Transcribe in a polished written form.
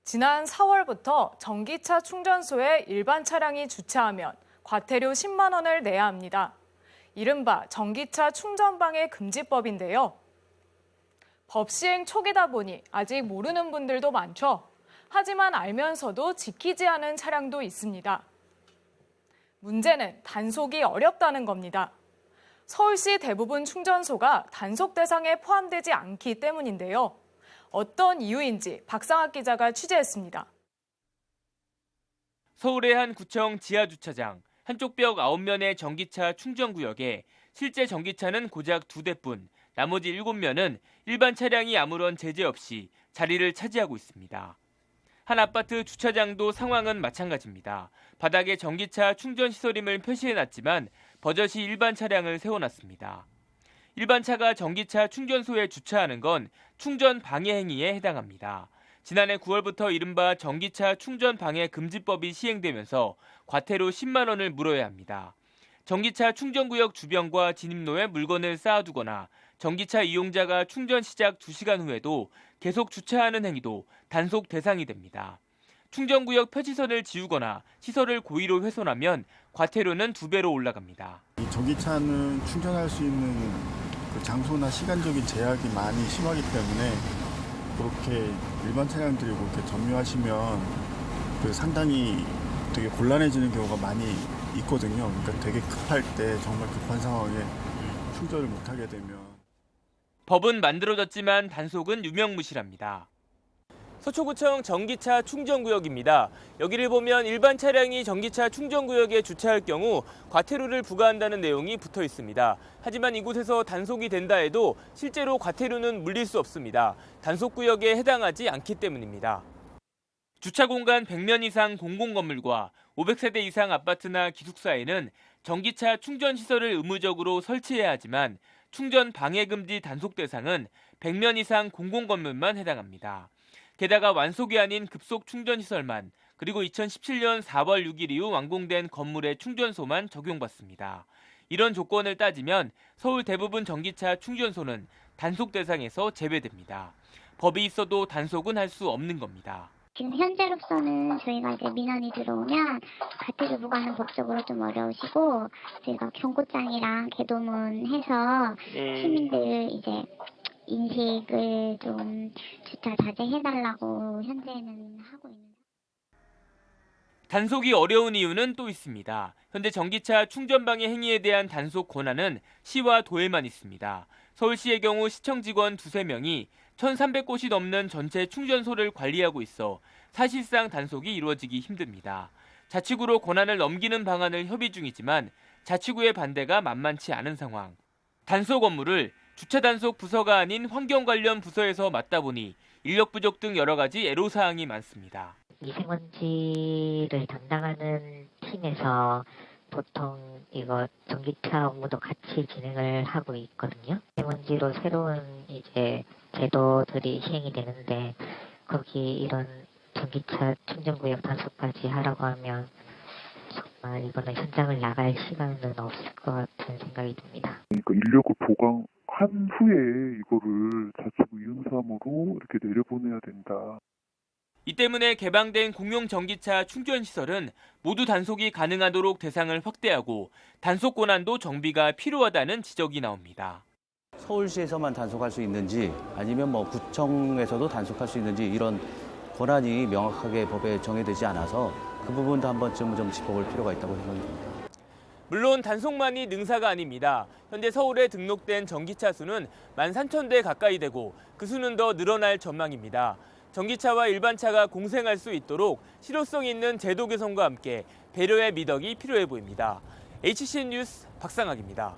지난 4월부터 전기차 충전소에 일반 차량이 주차하면 과태료 10만 원을 내야 합니다. 이른바 전기차 충전방해 금지법인데요. 법 시행 초기다 보니 아직 모르는 분들도 많죠. 하지만 알면서도 지키지 않은 차량도 있습니다. 문제는 단속이 어렵다는 겁니다. 서울시 대부분 충전소가 단속 대상에 포함되지 않기 때문인데요. 어떤 이유인지 박상학 기자가 취재했습니다. 서울의 한 구청 지하주차장, 한쪽 벽 9면의 전기차 충전구역에 실제 전기차는 고작 2대뿐, 나머지 7면은 일반 차량이 아무런 제재 없이 자리를 차지하고 있습니다. 한 아파트 주차장도 상황은 마찬가지입니다. 바닥에 전기차 충전시설임을 표시해놨지만 버젓이 일반 차량을 세워놨습니다. 일반 차가 전기차 충전소에 주차하는 건 충전 방해 행위에 해당합니다. 지난해 9월부터 이른바 전기차 충전 방해 금지법이 시행되면서 과태료 10만 원을 물어야 합니다. 전기차 충전구역 주변과 진입로에 물건을 쌓아두거나 전기차 이용자가 충전 시작 2시간 후에도 계속 주차하는 행위도 단속 대상이 됩니다. 충전구역 표지선을 지우거나 시설을 고의로 훼손하면 과태료는 2배로 올라갑니다. 이 전기차는 충전할 수 있는 그 장소나 시간적인 제약이 많이 심하기 때문에 그렇게 일반 차량들이 그렇게 점유하시면 그 상당히 되게 곤란해지는 경우가 많이 있거든요. 그러니까 되게 급할 때 정말 급한 상황에 충전을 못하게 되면. 법은 만들어졌지만 단속은 유명무실합니다. 서초구청 전기차 충전구역입니다. 여기를 보면 일반 차량이 전기차 충전구역에 주차할 경우 과태료를 부과한다는 내용이 붙어 있습니다. 하지만 이곳에서 단속이 된다 해도 실제로 과태료는 물릴 수 없습니다. 단속구역에 해당하지 않기 때문입니다. 주차 공간 100면 이상 공공건물과 500세대 이상 아파트나 기숙사에는 전기차 충전시설을 의무적으로 설치해야 하지만 충전 방해 금지 단속 대상은 100면 이상 공공건물만 해당합니다. 게다가 완속이 아닌 급속 충전시설만 그리고 2017년 4월 6일 이후 완공된 건물의 충전소만 적용받습니다. 이런 조건을 따지면 서울 대부분 전기차 충전소는 단속 대상에서 제외됩니다. 법이 있어도 단속은 할 수 없는 겁니다. 지금 현재로서는 저희가 이제 민원이 들어오면 과태료 부과는 법적으로 좀 어려우시고 저희가 경고장이랑 계도문 해서 시민들 이제 인식을 좀 주차 자제해달라고 현재는 하고 있는. 단속이 어려운 이유는 또 있습니다. 현재 전기차 충전방해 행위에 대한 단속 권한은 시와 도에만 있습니다. 서울시의 경우 시청 직원 2~3명이 1,300곳이 넘는 전체 충전소를 관리하고 있어 사실상 단속이 이루어지기 힘듭니다. 자치구로 권한을 넘기는 방안을 협의 중이지만 자치구의 반대가 만만치 않은 상황. 단속 업무를 주차 단속 부서가 아닌 환경 관련 부서에서 맡다 보니 인력 부족 등 여러 가지 애로사항이 많습니다. 미세먼지를 담당하는 팀에서 보통 이거 전기차 업무도 같이 진행을 하고 있거든요. 미세먼지로 새로운 이제 제도들이 시행이 되는데 거기 이런 전기차 충전구역 단속까지 하라고 하면 정말 이거는 현장을 나갈 시간은 없을 것 같은 생각이 듭니다. 그러니까 인력을 보강한 후에 이거를 자치구 이응삼으로 이렇게 내려보내야 된다. 이 때문에 개방된 공용 전기차 충전시설은 모두 단속이 가능하도록 대상을 확대하고 단속 권한도 정비가 필요하다는 지적이 나옵니다. 서울시에서만 단속할 수 있는지 아니면 구청에서도 단속할 수 있는지 이런 권한이 명확하게 법에 정해되지 않아서 그 부분도 한 번쯤 좀 짚어볼 필요가 있다고 생각이 듭니다. 물론 단속만이 능사가 아닙니다. 현재 서울에 등록된 전기차 수는 13,000대 가까이 되고 그 수는 더 늘어날 전망입니다. 전기차와 일반차가 공생할 수 있도록 실효성 있는 제도 개선과 함께 배려의 미덕이 필요해 보입니다. HCN 뉴스 박상학입니다.